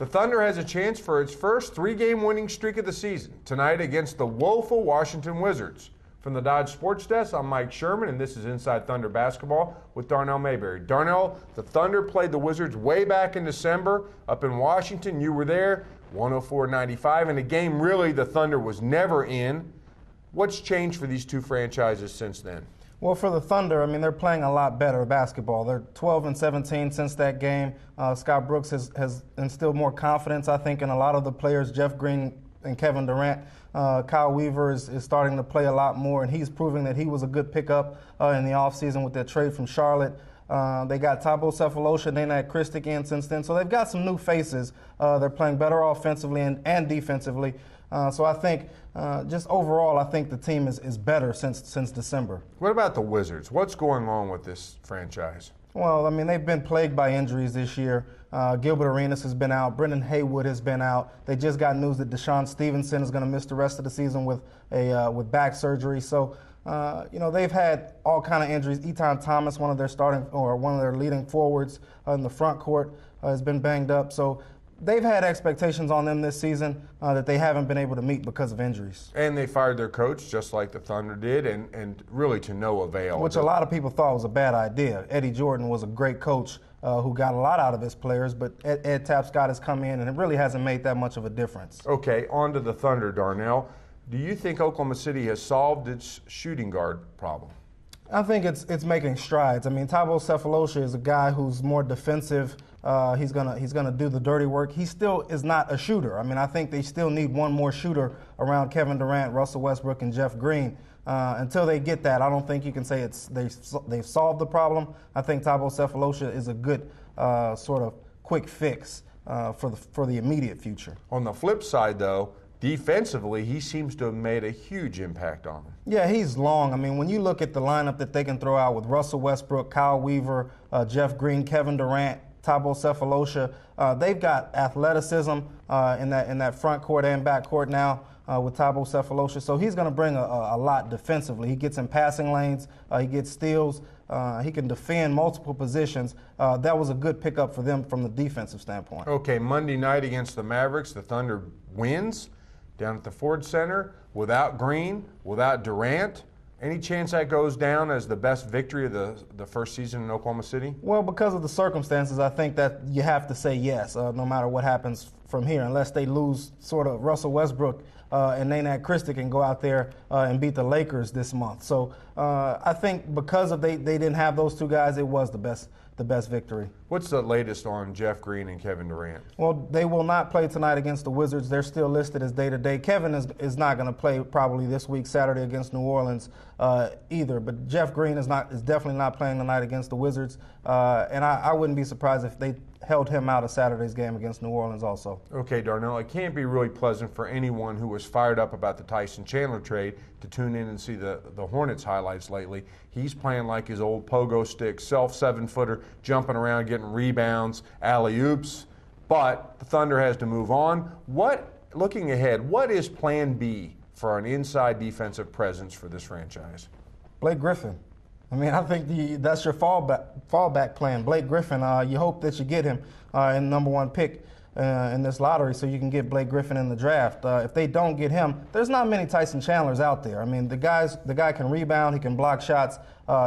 The Thunder has a chance for its first three-game winning streak of the season tonight against the woeful Washington Wizards. From the Dodge Sports Desk, I'm Mike Sherman, and this is Inside Thunder Basketball with Darnell Mayberry. Darnell, the Thunder played the Wizards way back in December up in Washington. You were there, 104-95, in a game really the Thunder was never in. What's changed for these two franchises since then? Well, for the Thunder, I mean, they're playing a lot better basketball. They're 12-17 since that game. Scott Brooks has instilled more confidence, I think, in a lot of the players. Jeff Green and Kevin Durant. Kyle Weaver is starting to play a lot more, and he's proving that he was a good pickup in the offseason with their trade from Charlotte. They got Thabo Sefolosha, Nenad Kristić in since then. So they've got some new faces. They're playing better offensively and defensively. So I think just overall, I think the team is better since December. What about the Wizards? What's going on with this franchise? Well, I mean, they've been plagued by injuries this year. Gilbert Arenas has been out. Brendan Haywood has been out. They just got news that Deshaun Stevenson is going to miss the rest of the season with back surgery. So, they've had all kind of injuries. Etan Thomas, one of their leading forwards in the front court, has been banged up. So they've had expectations on them this season that they haven't been able to meet because of injuries. And they fired their coach just like the Thunder did, and really to no avail. Which a lot of people thought was a bad idea. Eddie Jordan was a great coach who got a lot out of his players, but Ed Tapscott has come in and it really hasn't made that much of a difference. Okay, on to the Thunder, Darnell. Do you think Oklahoma City has solved its shooting guard problem? I think it's making strides. I mean, Thabo Sefolosha is a guy who's more defensive. He's gonna do the dirty work. He still is not a shooter. I mean, I think they still need one more shooter around Kevin Durant, Russell Westbrook, and Jeff Green. Until they get that, I don't think you can say they've solved the problem. I think Thabo Sefolosha is a good sort of quick fix for the immediate future. On the flip side, though, defensively, he seems to have made a huge impact on them. Yeah, he's long. I mean, when you look at the lineup that they can throw out with Russell Westbrook, Kyle Weaver, Jeff Green, Kevin Durant, Thabo Sefolosha, they've got athleticism in that front court and back court now with Thabo Sefolosha. So he's going to bring a lot defensively. He gets in passing lanes. He gets steals. He can defend multiple positions. That was a good pickup for them from the defensive standpoint. Okay, Monday night against the Mavericks, the Thunder wins down at the Ford Center without Green, without Durant. Any chance that goes down as the best victory of the first season in Oklahoma City? Well, because of the circumstances, I think that you have to say yes, no matter what happens from here, unless they lose sort of Russell Westbrook and Nenad Kristić can go out there and beat the Lakers this month. So I think because they didn't have those two guys, it was the best victory. What's the latest on Jeff Green and Kevin Durant? Well, they will not play tonight against the Wizards. They're still listed as day-to-day. Kevin is not going to play probably this week, Saturday against New Orleans either. But Jeff Green is definitely not playing tonight against the Wizards. And I wouldn't be surprised if they held him out of Saturday's game against New Orleans also. Okay, Darnell, it can't be really pleasant for anyone who was fired up about the Tyson Chandler trade to tune in and see the Hornets highlights lately. He's playing like his old pogo stick, self-7-footer, jumping around, getting rebounds, alley-oops. But the Thunder has to move on. Looking ahead, what is plan B for an inside defensive presence for this franchise? Blake Griffin. I mean, I think that's your fallback plan. Blake Griffin, you hope that you get him in number one pick in this lottery so you can get Blake Griffin in the draft. If they don't get him, there's not many Tyson Chandlers out there. I mean, the guy can rebound, he can block shots,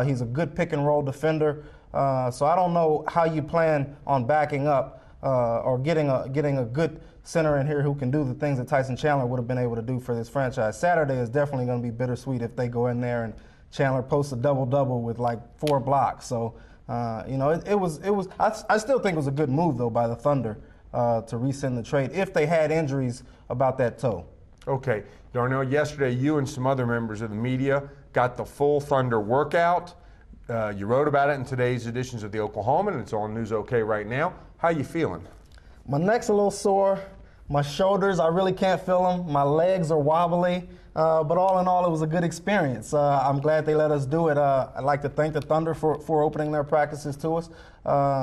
he's a good pick-and-roll defender. So I don't know how you plan on backing up or getting a good center in here who can do the things that Tyson Chandler would have been able to do for this franchise. Saturday is definitely going to be bittersweet if they go in there and Chandler posts a double-double with like 4 blocks. So, I still think it was a good move, though, by the Thunder to rescind the trade if they had injuries about that toe. Okay. Darnell, yesterday you and some other members of the media got the full Thunder workout. You wrote about it in today's editions of the Oklahoman, and it's on News OK right now. How you feeling? My neck's a little sore. My shoulders, I really can't feel them. My legs are wobbly. But all in all, it was a good experience. I'm glad they let us do it. I'd like to thank the Thunder for opening their practices to us.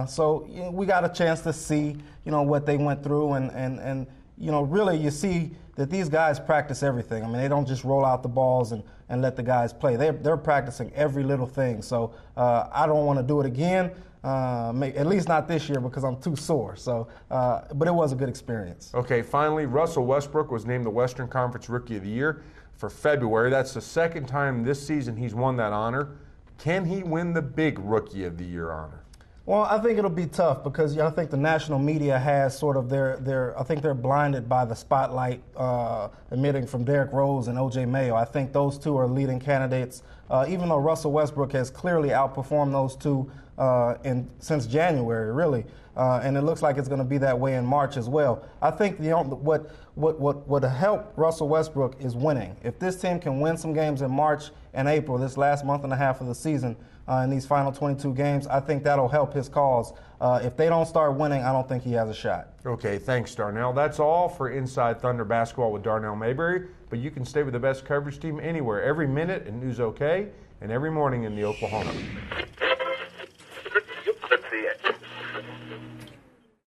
So we got a chance to see, what they went through, and really you see that these guys practice everything. I mean, they don't just roll out the balls and let the guys play. They're practicing every little thing. So I don't want to do it again. At least not this year because I'm too sore. So, but it was a good experience. Okay, finally, Russell Westbrook was named the Western Conference Rookie of the Year for February. That's the second time this season he's won that honor. Can he win the big Rookie of the Year honor? Well, I think it'll be tough because I think the national media has sort of I think they're blinded by the spotlight emitting from Derrick Rose and O.J. Mayo. I think those two are leading candidates, even though Russell Westbrook has clearly outperformed those two since January, really. And it looks like it's going to be that way in March as well. I think what would help Russell Westbrook is winning. If this team can win some games in March and April, this last month and a half of the season, in these final 22 games, I think that'll help his cause. If they don't start winning, I don't think he has a shot. Okay, thanks, Darnell. That's all for Inside Thunder Basketball with Darnell Mayberry, but you can stay with the best coverage team anywhere, every minute in News OK and every morning in the Oklahoma.